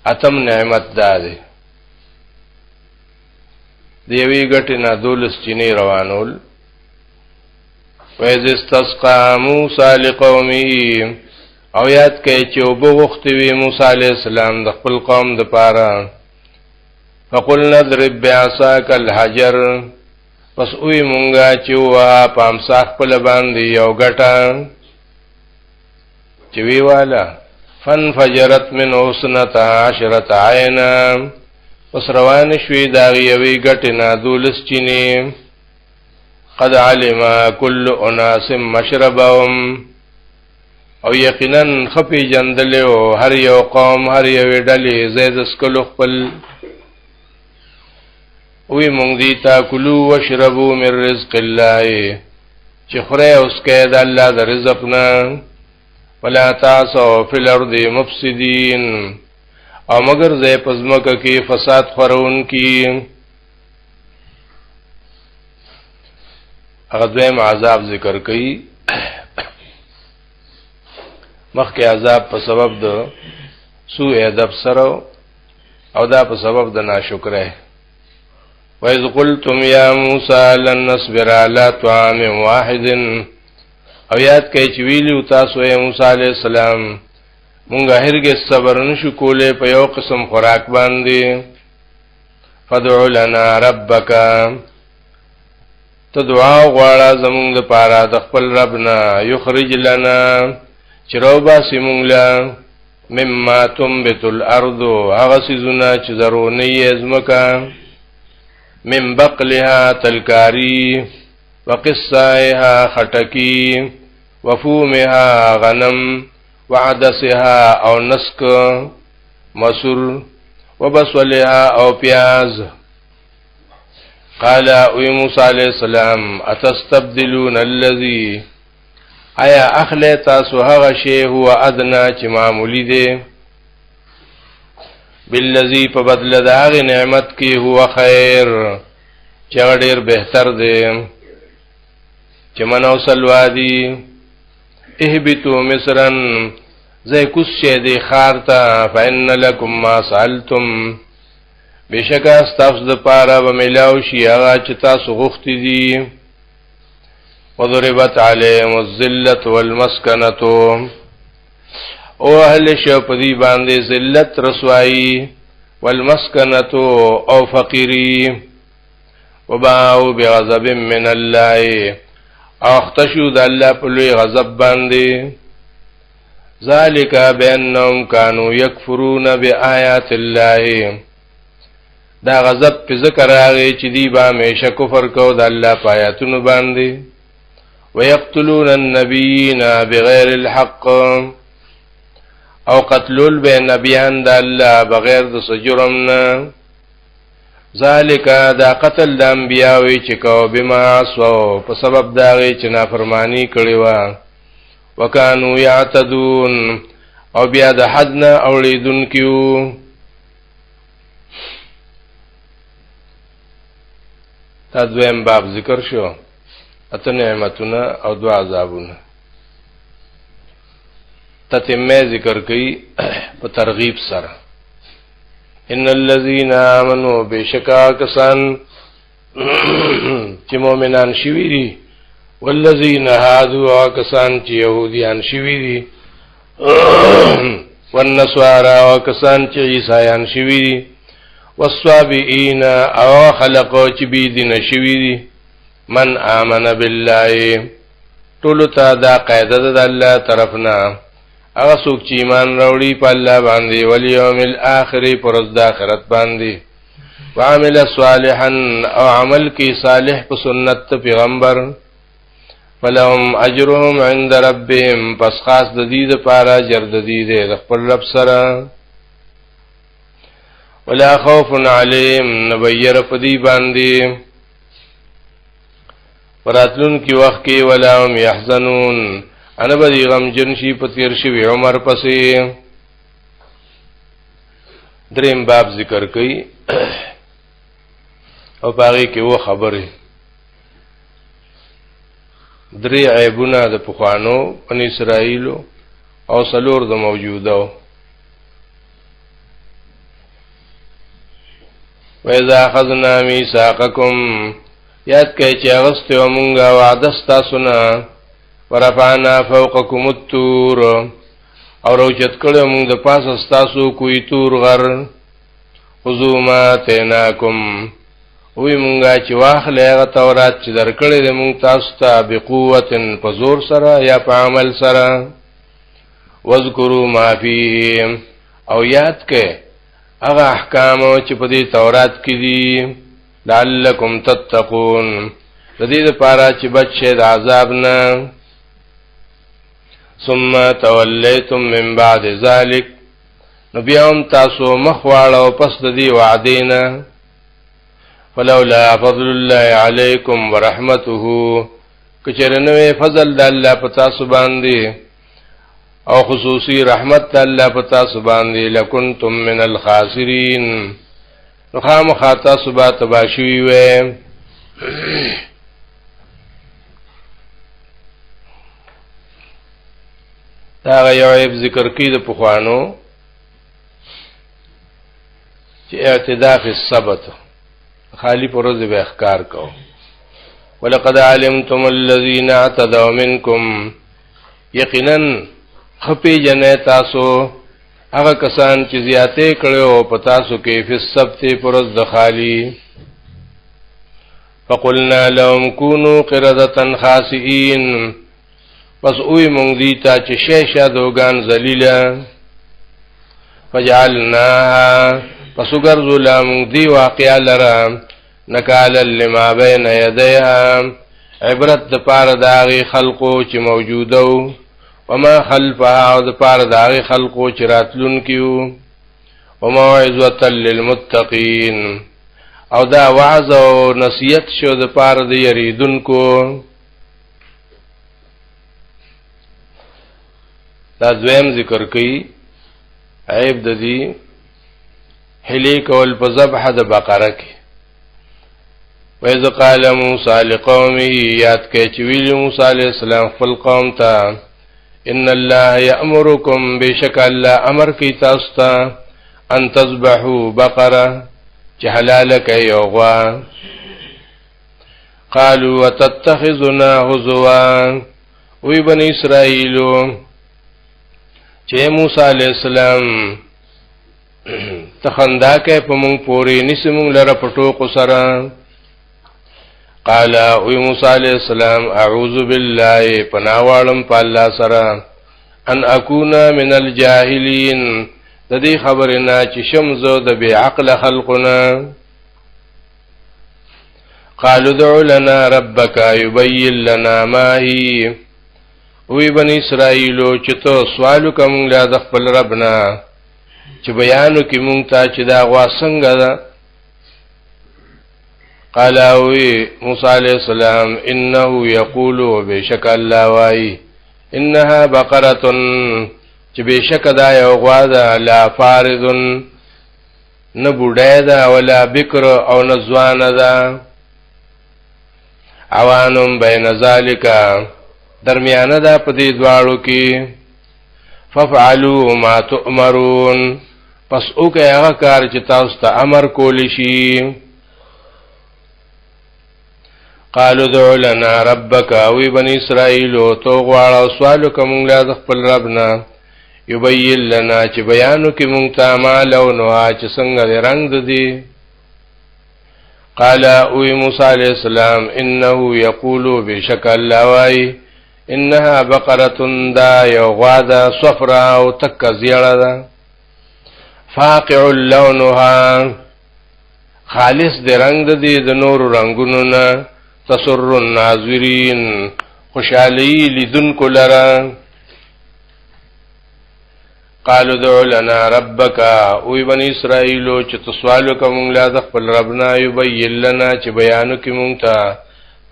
اتم نعمت داده دیوی گٹنا دولس چینی روانول ویز استسقا موسیٰ لقومی او یاد کئی چه او بغختوی موسیٰ علیہ السلام د خپل قوم د پارا فقلنا ضرب بعصاک الحجر پس اوی مونگا چه وها پامساخ پل باندی یو گٹا چوی والا فانفجرت من حسنتا عشرت عینا پس روان شوی داغیوی گٹنا دولس چینی قد علم كل اناس مشربهم او یقینا خفی جندلیو هر یو قوم هر یو ډلې زید اسکلو خپل وی مونږ دی تاکلوا واشربوا من رزق الله چې خوره اوس کې د الله د رزقنا ولا تعصوا فی الارض مفسدین او مگر زې پزماکه کې فساد خورون کی هغه دویم عذاب ذکر کړي مخکې عذاب په سبب د سوء ادب سره او دا په سبب د ناشکرۍ وَإِذْ قُلْتُمْ يَا مُوسَى لَن نَّصْبِرَ عَلَى طَعَامٍ وَاحِدٍ او یاد کړئ چې ویلو تاسو یې موسی علیہ السلام مونږ هرګز صبر نشو کولای په یو قسم خوراک باندې فدع لنا ربک ته دعا غواړه زمونږ لپاره د خپل ربنا یخرج لنا چروبا سیمونگلا مما تنبت الارض هغه سيزونه چې زرونه یې زمکا من بقلها تلکاری وقصائها خټکی وفومها غنم وعدسها او نسک مسر وبصلها او پیاز قال اوی موسی علیہ السلام اتستبدلون الذی آیا اخلی تاسو هغه شی هو ادنا چې معمولی دی بالذی په بدل د هغه نعمت کې هو خیر چې ډیر بهتر دی چې منو سلوادی اهبتو مصرن زي کوس شه دی خارتا فإن لكم ما سألتم بشکا استفز د پاره و ملاو شي هغه چې تاسو غوښتي دي وضربت عليهم الذلة والمسكنة او اهل شو پدی باندې ذلت رسوائی والمسكنة او فقیری وباو بغضب من الله اختشو د الله په لوی غضب باندې ذالک بانهم كانوا يكفرون بآيات الله دا غضب په ذکر راغی چې دی با همیشه کفر کو د الله په آیاتونو باندې ويقتلون النبيين بغير الحق او قتلول به نبیان د الله بغیر د سجرمنا ذالک دا قتل د انبیاوی چې کو بما عصوا په سبب داغي چې نافرمانی کړی و وکانو یعتدون او بیا د حدنا اولیدون کیو تدویم باب ذکر شو اته نعمتونه او دو عذابونه تتمه ذکر کئی په ترغیب سره ان الذين امنوا بشکا کسان چې مؤمنان شوی دي والذین هادوا کسان چې يهوديان شوی دي والنصارى کسان چې عیسایان شوی دي والصابئین او خلقو چې بی دین شوی دي من آمن بالله ټول ته دا قاعده د الله طرفنا هغه څوک چې ایمان راوړي په الله باندې او یوم الاخر پر ورځ د آخرت باندې وعمل صالحا او عمل کی صالح په سنت پیغمبر فلهم اجرهم عند ربهم پس خاص د دې لپاره اجر د دې د خپل رب سره ولا خوف عليهم نبير پدی باندې وراتلون کی وخت کې ولا هم يحزنون انا بدی غم جنشی پتیر شوی عمر پسی دریم باب ذکر کئی او پاگی که وہ خبری دری عیبونه د پخوانو ان اسرائیلو او سلور د موجودو وَإِذَا أَخَذْنَا مِيثَاقَكُمْ یاد کړئ چې اغستو مونږه وعده ستاسو نه ورفعنا فوقكم الطور او روچت کړو مونږ د پاسه ستاسو کوی تور غر خذوا ما آتیناکم وی مونږه چې واخلې هغه تورات چې درکړې دې مونږ تاسو ته بقوتن په زور سره یا په عمل سره واذکروا ما فیه او یاد کړئ هغه احکام چې په دې تورات کې دي لعلکم تتقون د دې لپاره چې بچی د عذاب نه ثم تولیتم من بعد ذلك نو بیا هم تاسو مخواړو پس د دې وعدې نه فلولا فضل الله علیکم ورحمته کچرنوې فضل د الله په تاسو باندې او خصوصي رحمت د الله په تاسو باندې لکنتم من الخاسرین نو خامخا تاسو به تباه شوي وئ دا یو عیب ذکر کی د پخوانو چې اعتداء فی السبت خالی پروز به احکار کو ولقد علمتم الذين اعتدوا منكم یقینا خپی جنې تاسو هغه کسان چې زیاتې کړو په تاسو کې فی السبت پروز د خالی فقلنا لهم كونوا قردة خاسئين پس اوی مونږ دی ته چې شیشه دوغان ذلیله فجعلناها پس وګرځولا مونږ دی واقعا لره نکالا لما بین یدیها عبرت د پاره د هغې خلقو چې موجوده وما خلفها او د پاره د هغې خلقو چې راتلونکي وو وموعظة للمتقین او دا وعظ او نصیحت شو د پاره د یریدونکو دا دویم ذکر کئی عیب د دی حلی کول په ذبح د بقره کې وَإِذْ قَالَ مُوسَى لِقَوْمِهِ یاد کې چې ویلی موسی علیہ السلام خپل قوم ته ان الله یأمرکم بشک الله امر کی تاسو ته ان تذبحوا بقره چې حلال کوي او غوا قالوا وتتخذنا هزوا وی بنی اسرائیلو چې موسی علیہ السلام تخندا کې په مونږ پوری نسمون لره پټو سره قال او موسی علیہ السلام اعوذ بالله پناوالم په الله سره ان اكون من الجاهلین د دې خبرنا چې شمزو د بی عقل خلقنا قالوا ادع لنا ربك يبين لنا ما هي وی بنی اسرائیلو چې تو سوالو کوم لا د خپل ربنا چې بیانو کې مونږ ته چې دا غوا څنګه ده قال وی موسی علیہ السلام انه یقول بشک الله وای انها بقره چې بشک دا یو غوا ده لا فارض نه بوډه ده ولا بکر او نه ځوان ده عوانم بین ذالک درمیانه دا په دې دواړو کې ففعلوا ما تؤمرون پس اوکه هغه کار چې تاسو ته امر کولی شي قالوا ادع لنا ربك وی بنی اسرائیل تو غواړو سوالو کوم لا د خپل ربنا یبین لنا چې بیانو کې مونږ ته مالو نو چې څنګه رنگ دي قال او موسی علیہ السلام انه یقول بشک الله وای انها بقره دا یغوادا صفرا او تک زیړه ده فاقع لونها خالص د رنگ دي د نور رنگونو نه تسر الناظرین خوشالی لذن کلرا قالوا ادع لنا ربك وی بنی اسرائیلو چې تسوالو کوم لا د خپل ربنا یبین لنا چې بیانو کې مونږ ته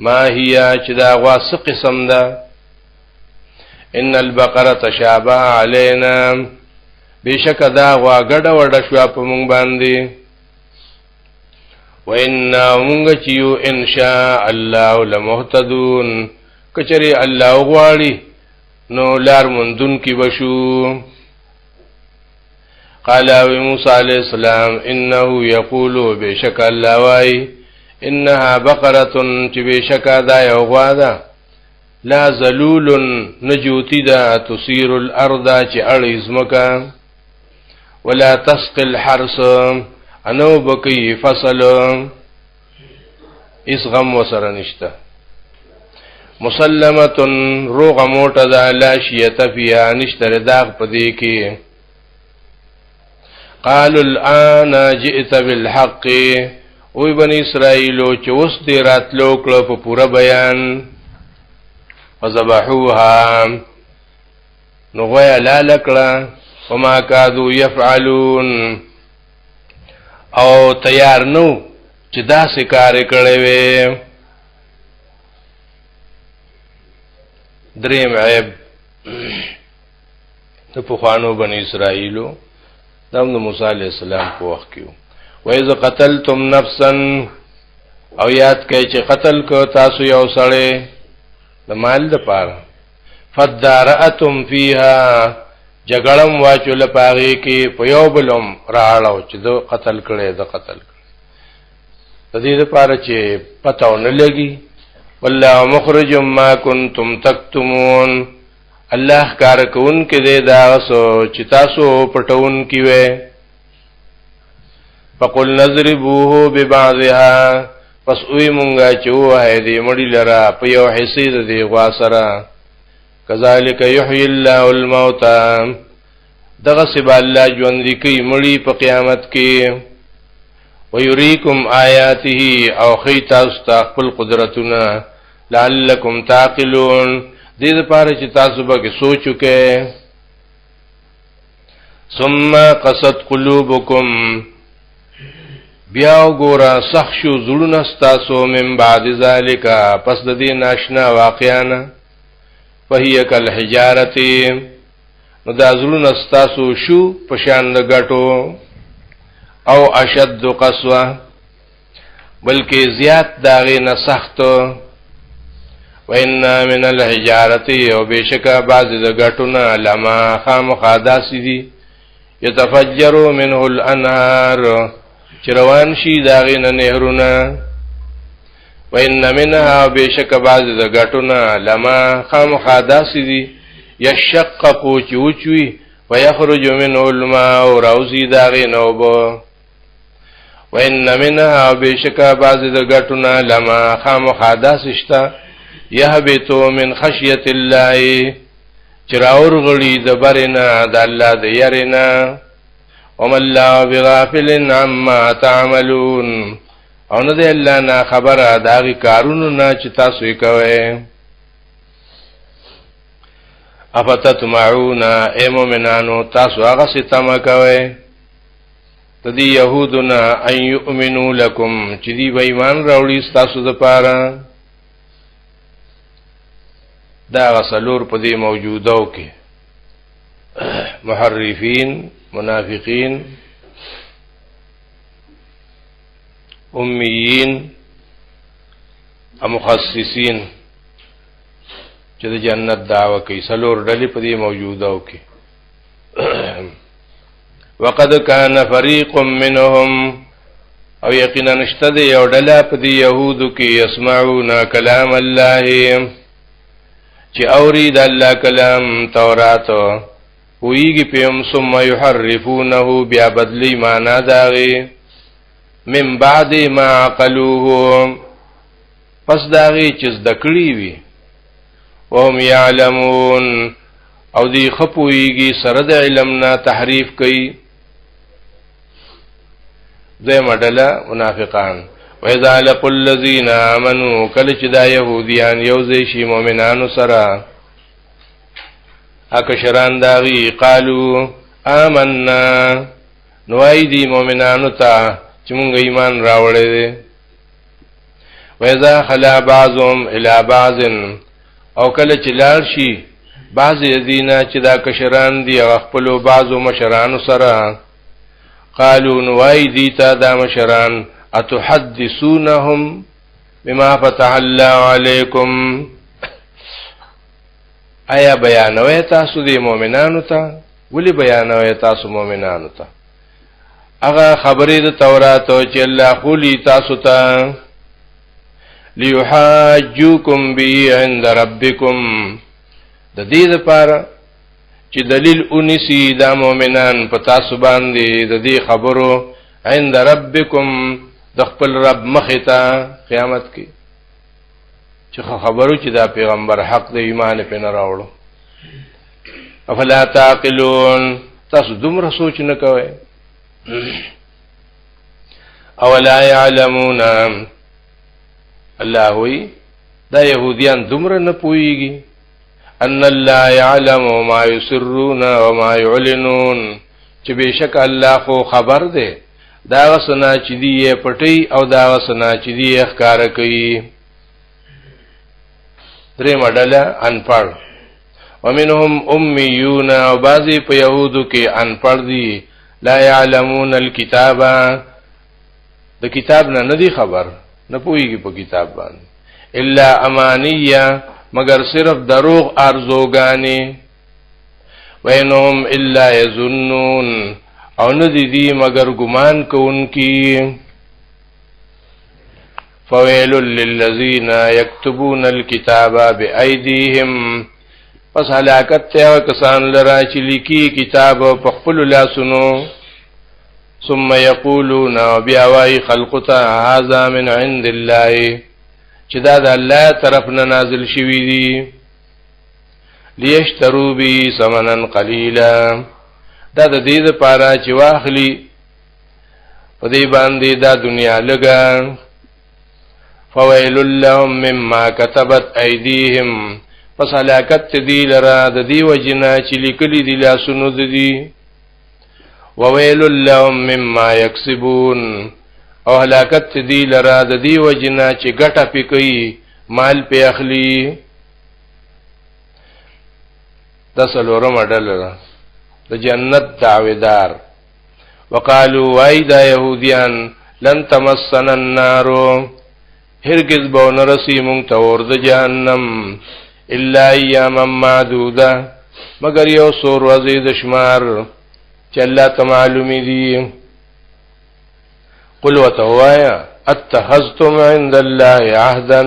ما هي چې دا غواس قسم ده ان البقره تشابه علينا بشک دا غوا ګډه وډه شو په مونږ باندې وان مونږ چې یو ان شاء الله لمهتدون کچری الله غواړي نو لار مندون کی بشو قال موسی علیہ السلام انه یقول بشک الله وای انها بقره چې بشک دا یو غوا ده لا ذلول نجوتی دا تثير الارض چې اړې زمکا ولا تسقي الحرث انو بکی فصل اس غم وسره نشته مسلمه روغ موټه دا لا شیت فیا نشته داغ پدې کې قالوا الان جئت بالحق وی بنی اسرائیلو چې اوس دې راتلو کړه په پورا بیان فذبحوها نغویا لالکړه وما كادوا يفعلون او تیار نو چې دا سکار کړي وي دریم عیب ته په خوانو بنی اسرائیلو د موسی علیہ السلام په وخت کې وایذ قتلتم نفسا او یاد کړئ چې قتل کو تاسو یو سړی د مال د پاره فدارأتم فیها جګړم واچول پاغي کې په یو بلم راړو چې دو قتل کړي د قتل کړي د دې لپاره چې پتاو نه لګي والله مخرج ما کنتم تکتمون الله کار کوون کې دې دا سو چې تاسو پټون کې وې فقل نضربوه ببعضها پس اوی مونږه چې وای دې مړی لرا په یو حصے دې غوا سره کذالک یحیی الله الموتى دغه سبا الله ژوند کی مړی په قیامت کې ويريكم آیاته او خیت استغفل قدرتنا لعلکم تعقلون دې لپاره چې تاسو به سوچو کې ثم قست قلوبکم بیا وګوره صح شو زړونه تاسو من بعد ذالک پس د دې ناشنا واقعانه فهي كالحجاره نو دا زړونه تاسو شو پشان د غټو او اشد قسوه بلکې زیات داغه نه سخت وان من الحجاره او بشکا بعض د غټونه لما خامخاداسی دي يتفجر منه الانهار چروان شي داغه نه نهرونه وان منها بشک بعض د غټونه لما خامخاداسی دي يشقق چوچوي ويخرج منه الماء روزي داغه نوبو وان منها بشک بعض د غټونه لما خامخاداسشتا يهبطو من خشيه الله چراور غړي د برنا د الله د يرنا وما الله بغافل عما تعملون او نه دی الله نه خبره داغي کارونو نه چې تاسو یې کوئ افتتمعون اے مومنانو تاسو هغه ستم کوئ تدی يهودنا ان يؤمنوا لكم چې دی به ایمان راوړي تاسو د پاره دا غسلور په دې موجودو کې محرفین منافقین امیین مخصصین چې د جنت دعوه کوي سلور ډلې په دې موجودو کې وقد كان فريق منهم او یقینا نشته یو ډله په دې يهودو کې يسمعون كلام الله چې اورید الله کلام تورات ویږي پم ثم يحرفونه بیا بدلی معنا داغي من بعد ما عقلوه پس داغي چې ذکرې وي وهم يعلمون او دی خپويږي سره د علمنا تحریف کوي زي مدلا منافقان وَإِذَا لَقُوا الَّذِينَ آمَنُوا کله چې دا يهوديان یوځای شي مؤمنانو سره اکشران داغي قالوا آمنا نوای دی مؤمنانو ته چې مونږ ایمان راوړې دي وَإِذَا خَلَا بَعْضُهُمْ إِلَى بَعْضٍ او کله چې لار شي بعض یذینا چې دا کشران دی خپل بعضو مشرانو سره قالوا نوای دی تا دا مشران اتحدثونهم بما فتح الله عليكم ایا بیانوي تاسو د مؤمنانو ته ولی بیانوي تاسو مؤمنانو ته هغه خبرې د تورات چې الله خولي تاسو ته ليحاجوكم به عند ربكم د دې لپاره چې دلیل اونیسی دا مؤمنان په تاسو باندې د دې خبرو عند ربكم د خپل رب مخه ته قیامت کې چې خبرو چې دا پیغمبر حق د ایمان په نه راوړو افلا تعقلون تاسو دومره سوچ نه کوئ اولا يعلمون الله وی دا يهوديان دومره نه پويږي ان الله يعلم ما يسرون وما يعلنون چې بشک الله خو خبر ده دا وسنا چې دی پټي او دا وسنا چې دی ښکار کوي درې مډاله انپړ ومنهم اميون او بعضي په يهودو کې انپړ دي لا يعلمون الكتاب د کتاب نه ندي خبر نه پويږي په کتاب باندې الا امانيه مگر صرف دروغ ارزوګانی وینهم الا یظنون او ندی دی مگر ګمان کوونکی فویل للذین یكتبون الكتاب بأيديهم پس هلاکت ته کسان لرا چې لیکي کتاب په خپل لاسونو ثم یقولون بیا وای خلقتا هذا من عند الله چې دا د الله طرف نه نازل شوی دی لیشترو بی ثمنن قلیلا دا د دې لپاره چې واخلي په دې باندې دا دنیا لګا فویل لهم مما كتبت ایدیهم پس هلاکت دی لرا د دې وجنا چې لیکلي دي لاسونو د دي وویل لهم مما یکسبون او هلاکت دی لرا د دې وجنا چې ګټه پکې مال په اخلي تسلورم اډل د جنت دعویدار وقالو وایدا يهوديان لن تمسنا النار هرگز به نرسي مونږ ته ور د جهنم الا اياما معدوده مگر یو سور ورځې د شمار چې الله ته معلومي دي قل وتوایا اتخذتم عند الله عهدا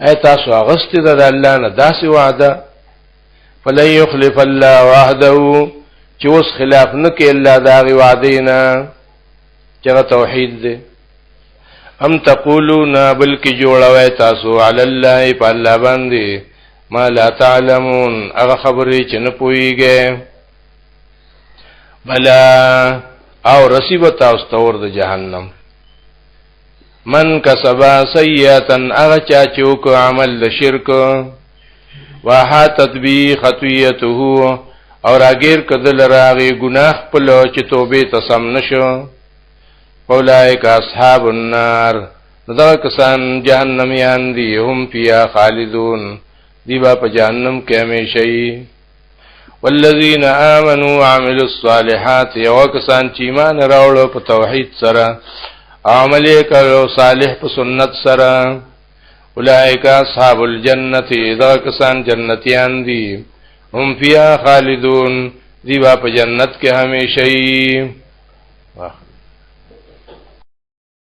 ایتا سو اغست د الله نه داسې وعده فلن يخلف الله وعده چې اوس خلاف نکي الله داغي وعدینا چې توحید دی ام تقولون بلکې جوړوي تاسو علی الله په الله باندې ما لا تعلمون هغه خبرې چې نه پويږئ بلا او رسیب تاسو تور د جهنم من کسبا سیئتا اغا چاچوک عمل د شرک وحاتت بی خطویته اور اگیر کدل راغی گناہ پلو چی توبی تسم نشو اولائک اصحاب النار ندغ کسان جہنمیان دی هم فیا خالدون دی با پا جہنم کے ہمیشہی والذین آمنوا وعملوا الصالحات یو کسان چیمان راولو پا توحید سرا عملی کرو صالح پا سنت سرا اولئک اصحاب الجنت دا کسان جنتیان دی هم فیا خالدون دی با پا جنت کے ہمیشہی